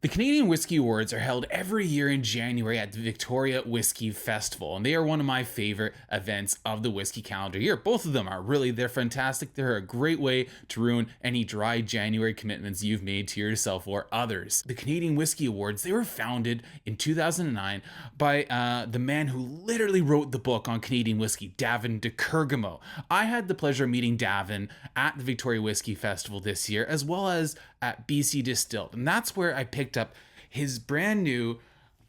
The Canadian Whisky Awards are held every year in January at the Victoria Whisky Festival, and they are one of my favorite events of the whiskey calendar year. Both of them are really, they're fantastic. They're a great way to ruin any dry January commitments you've made to yourself or others. The Canadian Whisky Awards, they were founded in 2009 by the man who literally wrote the book on Canadian whiskey, Davin de Kergommeaux. I had the pleasure of meeting Davin at the Victoria Whisky Festival this year, as well as at BC Distilled, and that's where I picked up his brand new,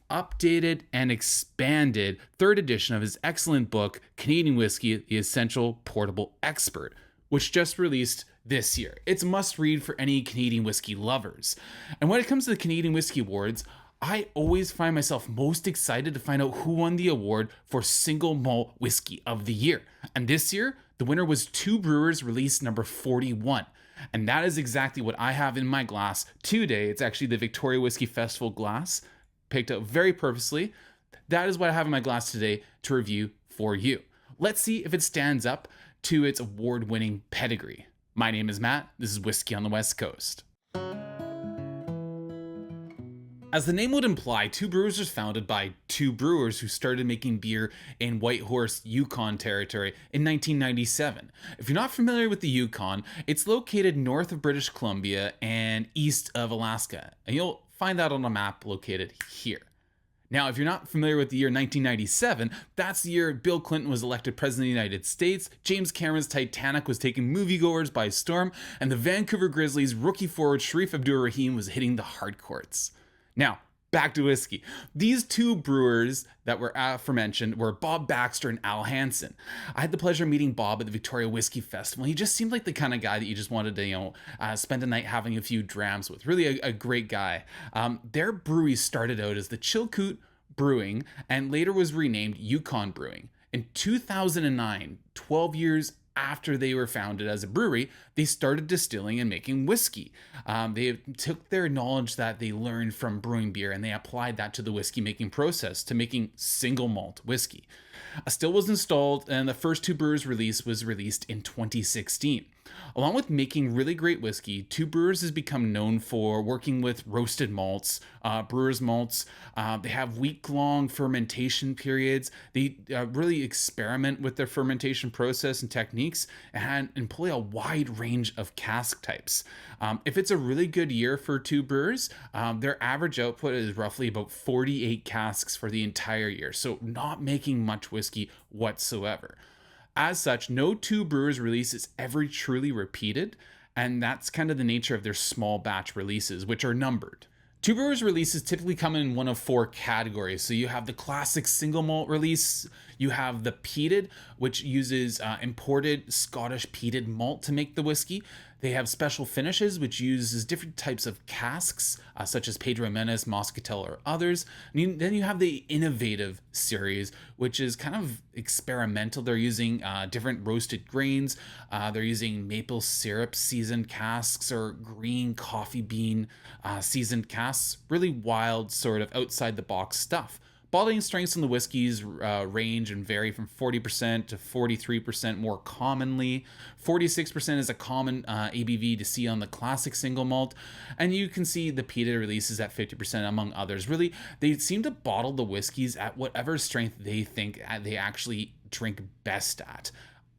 updated, and expanded third edition of his excellent book, Canadian Whisky, The Essential Portable Expert, which just released this year. It's a must read for any Canadian whiskey lovers. And when it comes to the Canadian Whisky Awards, I always find myself most excited to find out who won the award for Single Malt Whisky of the Year. And this year, the winner was Two Brewers Release number 41. And that is exactly what I have in my glass today. It's actually the Victoria Whisky Festival glass, picked up very purposely. That is what I have in my glass today to review for you. Let's see if it stands up to its award-winning pedigree. My name is Matt. This is Whiskey on the West Coast. As the name would imply, Two Brewers was founded by two brewers who started making beer in Whitehorse, Yukon territory in 1997. If you're not familiar with the Yukon, it's located north of British Columbia and east of Alaska, and you'll find that on a map located here. Now, if you're not familiar with the year 1997, that's the year Bill Clinton was elected President of the United States, James Cameron's Titanic was taking moviegoers by storm, and the Vancouver Grizzlies rookie forward Sharif Abdur-Rahim was hitting the hard courts. Now, back to whiskey. These two brewers that were aforementioned were Bob Baxter and Al Hansen. I had the pleasure of meeting Bob at the Victoria Whisky Festival. He just seemed like the kind of guy that you just wanted to, spend a night having a few drams with. Really a great guy. Their brewery started out as the Chilkoot Brewing and later was renamed Yukon Brewing. In 2009, 12 years after they were founded as a brewery, they started distilling and making whiskey. They took their knowledge that they learned from brewing beer and they applied that to the whiskey making process to making single malt whiskey. A still was installed and the first Two Brewers Release was released in 2016. Along with making really great whiskey, Two Brewers has become known for working with roasted malts, brewer's malts. They have week-long fermentation periods. They really experiment with their fermentation process and techniques and employ a wide range of cask types. If it's a really good year for Two Brewers, their average output is roughly about 48 casks for the entire year, so not making much whiskey whatsoever. As such, no Two Brewers release is ever truly repeated, and that's kind of the nature of their small batch releases, which are numbered. Two Brewers releases typically come in one of four categories. So you have the classic single malt release, you have the peated, which uses imported Scottish peated malt to make the whiskey. They have special finishes, which uses different types of casks, such as Pedro Jimenez, Moscatel, or others. And then you have the innovative series, which is kind of experimental. They're using different roasted grains. They're using maple syrup seasoned casks or green coffee bean seasoned casks. Really wild, sort of outside the box stuff. Bottling strengths in the whiskeys range and vary from 40% to 43% more commonly. 46% is a common ABV to see on the classic single malt. And you can see the peated releases at 50% among others. Really, they seem to bottle the whiskeys at whatever strength they think they actually drink best at.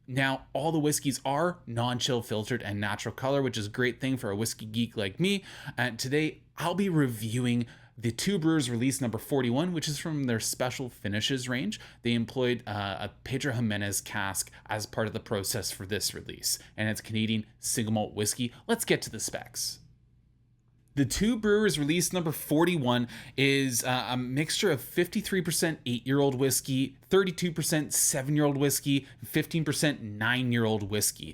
Now, all the whiskeys are non-chill filtered and natural color, which is a great thing for a whiskey geek like me. And today, I'll be reviewing the Two Brewers Release number 41, which is from their special finishes range. They employed a Pedro Jimenez cask as part of the process for this release, and it's Canadian Single Malt Whisky. Let's get to the specs. The Two Brewers Release number 41 is a mixture of 53% 8-year-old whiskey, 32% 7-year-old whiskey, 15% 9-year-old whiskey.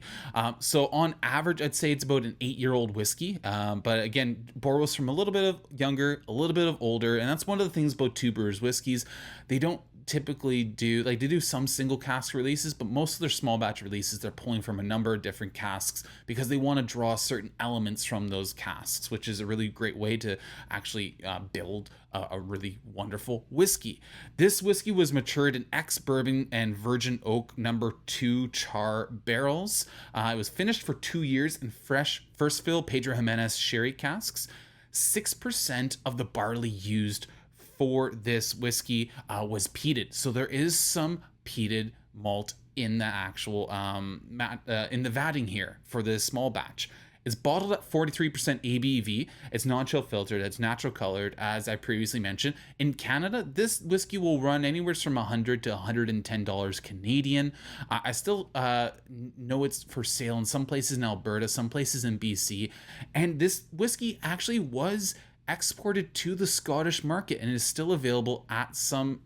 So on average, I'd say it's about an 8-year-old whiskey. But again, borrows from a little bit of younger, a little bit of older. And that's one of the things about Two Brewers whiskeys. They don't typically do, like, they do some single cask releases, but most of their small batch releases, they're pulling from a number of different casks because they want to draw certain elements from those casks, which is a really great way to actually build a really wonderful whiskey. This whiskey was matured in ex-Bourbon and Virgin Oak number 2 char barrels. It was finished for 2 years in fresh first fill Pedro Jimenez sherry casks. 6% of the barley used for this whiskey was peated. So there is some peated malt in the actual in the vatting here for this small batch. It's bottled at 43% ABV. It's non-chill filtered. It's natural colored, as I previously mentioned. In Canada, this whiskey will run anywhere from $100 to $110 Canadian. I still know it's for sale in some places in Alberta, some places in BC. And this whiskey actually was exported to the Scottish market and is still available at some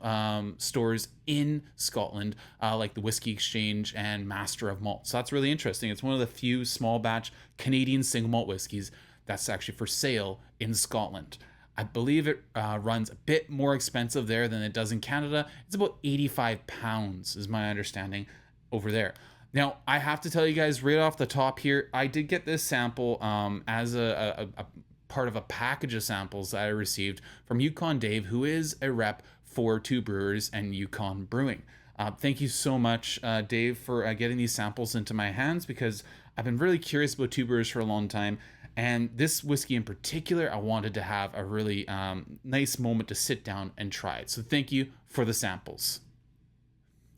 stores in Scotland, like the Whiskey Exchange and Master of Malt. So that's really interesting. It's one of the few small batch Canadian single malt whiskeys that's actually for sale in Scotland. I believe it runs a bit more expensive there than it does in Canada. It's about 85 pounds is my understanding over there. Now, I have to tell you guys right off the top here, I did get this sample as a part of a package of samples that I received from Yukon Dave, who is a rep for Two Brewers and Yukon Brewing. Thank you so much, Dave, for getting these samples into my hands, because I've been really curious about Two Brewers for a long time. And this whiskey in particular, I wanted to have a really nice moment to sit down and try it. So thank you for the samples.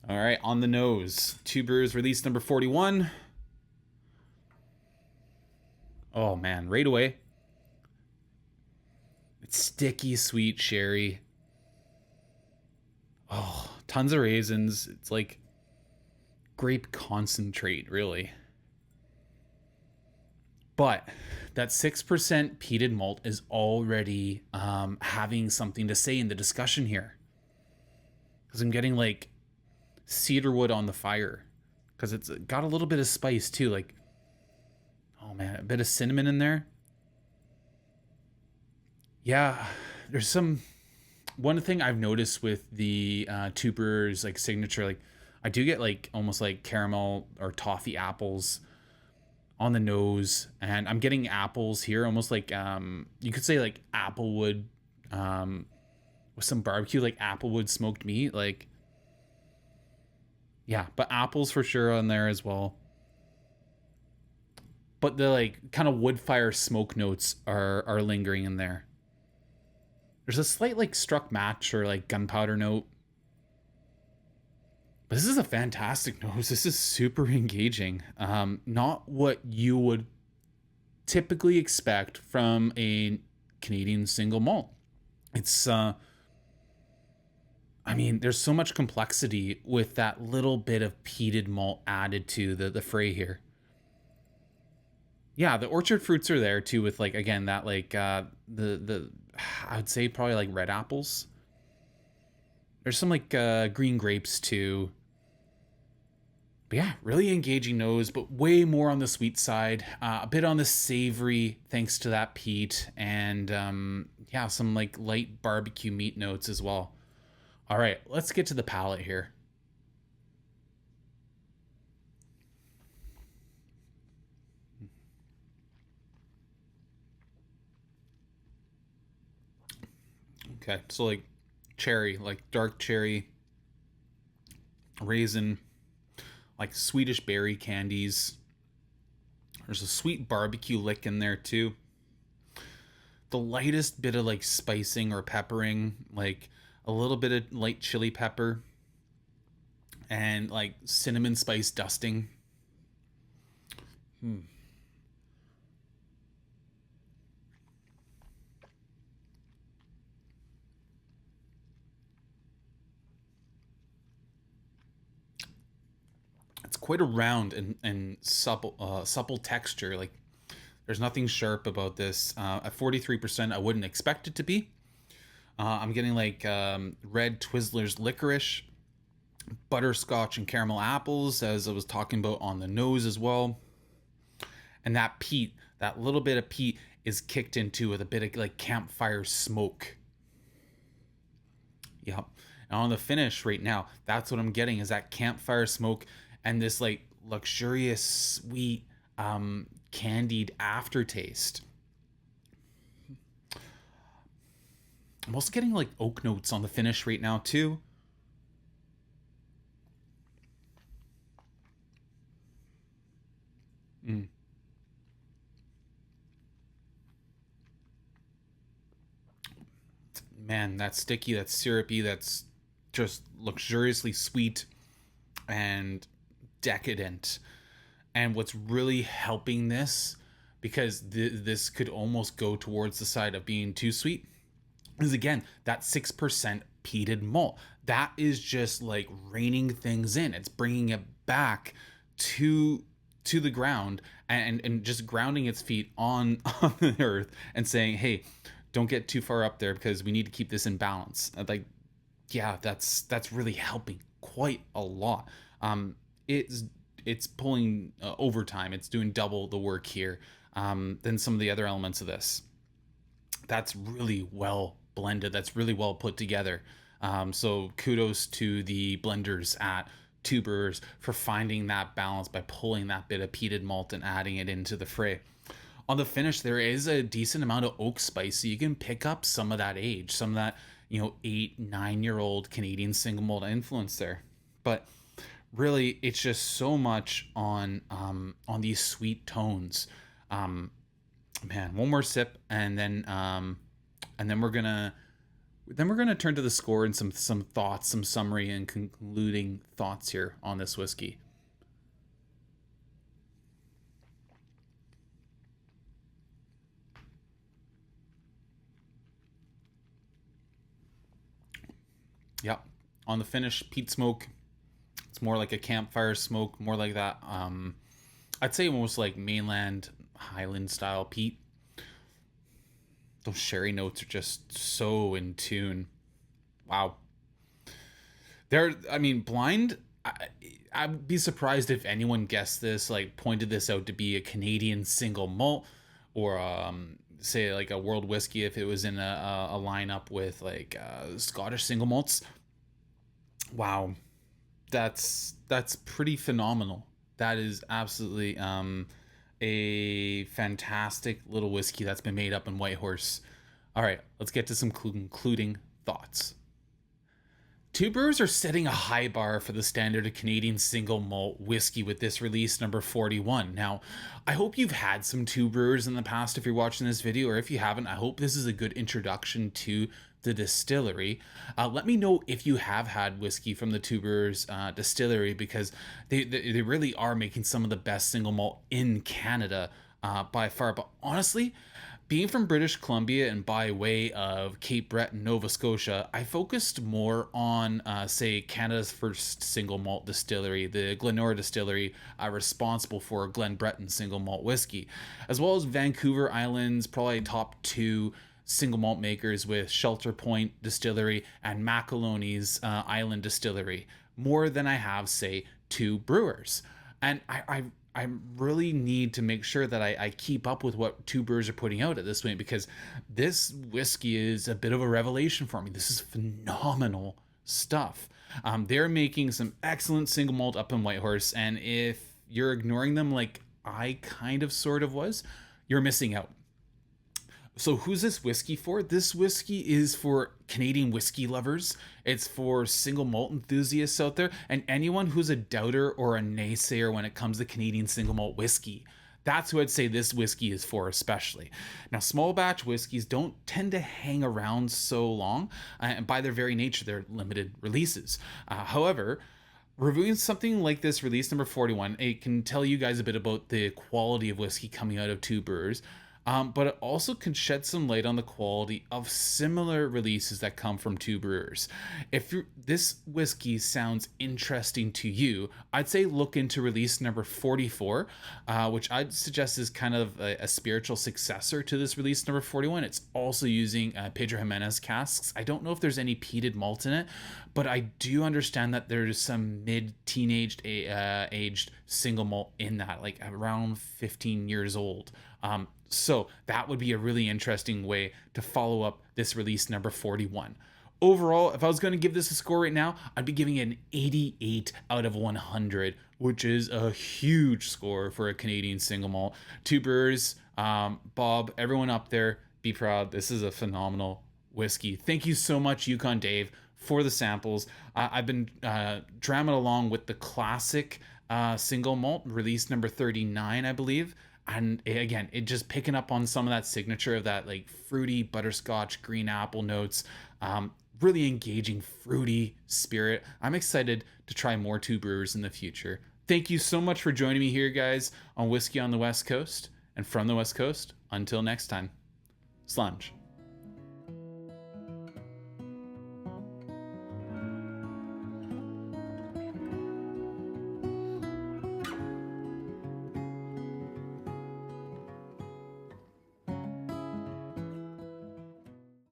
All right, on the nose, Two Brewers Release number 41. Oh man, right away. It's sticky, sweet sherry. Oh, tons of raisins. It's like grape concentrate, really. But that 6% peated malt is already having something to say in the discussion here. Because I'm getting like cedarwood on the fire. Because it's got a little bit of spice too. Like, oh man, a bit of cinnamon in there. Yeah, there's some... One thing I've noticed with the Two Brewers like signature, like I do get like almost like caramel or toffee apples on the nose, and I'm getting apples here, almost like you could say like applewood with some barbecue, like applewood smoked meat, like yeah, but apples for sure on there as well. But the like kind of wood fire smoke notes are lingering in there. There's a slight like struck match or like gunpowder note. But this is a fantastic nose. This is super engaging. Not what you would typically expect from a Canadian single malt. It's I mean, there's so much complexity with that little bit of peated malt added to the fray here. Yeah, the orchard fruits are there too, with like again that like the I would say probably like red apples. There's some like green grapes too. But yeah, really engaging nose, but way more on the sweet side. A bit on the savory thanks to that peat, and yeah, some like light barbecue meat notes as well. All right, let's get to the palate here. Okay, so like cherry, like dark cherry, raisin, like Swedish berry candies. There's a sweet barbecue lick in there too. The lightest bit of like spicing or peppering, like a little bit of light chili pepper and like cinnamon spice dusting. It's quite a round and supple texture. Like there's nothing sharp about this. At 43%, I wouldn't expect it to be. I'm getting like red Twizzlers licorice, butterscotch and caramel apples, as I was talking about on the nose as well. And that peat, that little bit of peat is kicked into with a bit of like campfire smoke. Yep. And on the finish right now, that's what I'm getting, is that campfire smoke and this like luxurious, sweet, candied aftertaste. I'm also getting like oak notes on the finish right now too. man, that's sticky, that's syrupy, that's just luxuriously sweet and decadent. And what's really helping this, because this could almost go towards the side of being too sweet, is again that 6% peated malt. That is just like reining things in. It's bringing it back to the ground, and just grounding its feet on on the earth and saying, hey, don't get too far up there because we need to keep this in balance. Like, yeah, that's really helping quite a lot. It's pulling overtime. It's doing double the work here than some of the other elements of this. That's really well blended. That's really well put together. So kudos to the blenders at Two Brewers for finding that balance by pulling that bit of peated malt and adding it into the fray. On the finish, there is a decent amount of oak spice, so you can pick up some of that age, some of that 8-9-year-old Canadian single malt influence there. But really, it's just so much on these sweet tones. Man, one more sip, and then we're gonna turn to the score and some thoughts, some summary and concluding thoughts here on this whiskey. Yep. On the finish, peat smoke. It's more like a campfire smoke, more like that. I'd say almost like mainland Highland style peat. Those sherry notes are just so in tune. Wow. Blind. I'd be surprised if anyone guessed this, like pointed this out to be a Canadian single malt, or say like a world whiskey if it was in a lineup with like Scottish single malts. Wow, that's pretty phenomenal. That is absolutely a fantastic little whiskey that's been made up in Whitehorse. All right, let's get to some concluding thoughts. Two Brewers are setting a high bar for the standard of Canadian single malt whiskey with this release number 41. Now, I hope you've had some Two Brewers in the past if you're watching this video, or if you haven't, I hope this is a good introduction to the distillery. Let me know if you have had whiskey from the Two Brewers distillery, because they really are making some of the best single malt in Canada by far. But honestly, being from British Columbia and by way of Cape Breton, Nova Scotia, I focused more on, say, Canada's first single malt distillery, the Glenora Distillery, responsible for Glen Breton single malt whiskey, as well as Vancouver Island's probably top two single malt makers with Shelter Point Distillery and Macoloni's Island Distillery, more than I have, say, Two Brewers. And I really need to make sure that I keep up with what Two Brewers are putting out at this point, because this whiskey is a bit of a revelation for me. This is phenomenal stuff. They're making some excellent single malt up in Whitehorse, and if you're ignoring them like I kind of sort of was, you're missing out. So who's this whiskey for? This whiskey is for Canadian whiskey lovers. It's for single malt enthusiasts out there, and anyone who's a doubter or a naysayer when it comes to Canadian single malt whiskey. That's who I'd say this whiskey is for especially. Now, small batch whiskeys don't tend to hang around so long, and by their very nature, they're limited releases. However, reviewing something like this release number 41, it can tell you guys a bit about the quality of whiskey coming out of Two Brewers. But it also can shed some light on the quality of similar releases that come from Two Brewers. If this whiskey sounds interesting to you, I'd say look into release number 44, which I'd suggest is kind of a spiritual successor to this release number 41. It's also using Pedro Jimenez casks. I don't know if there's any peated malt in it, but I do understand that there's some mid-teenaged aged single malt in that, like around 15 years old. So that would be a really interesting way to follow up this release number 41. Overall, if I was going to give this a score right now, I'd be giving it an 88 out of 100, which is a huge score for a Canadian single malt. Two Brewers, Bob, everyone up there, be proud. This is a phenomenal whiskey. Thank you so much, Yukon Dave, for the samples. I've been dramming along with the classic single malt, release number 39, I believe. And again, it just picking up on some of that signature of that like fruity butterscotch, green apple notes, really engaging fruity spirit. I'm excited to try more Two Brewers in the future. Thank you so much for joining me here, guys, on Whiskey on the West Coast. And from the West Coast, until next time, slàinte.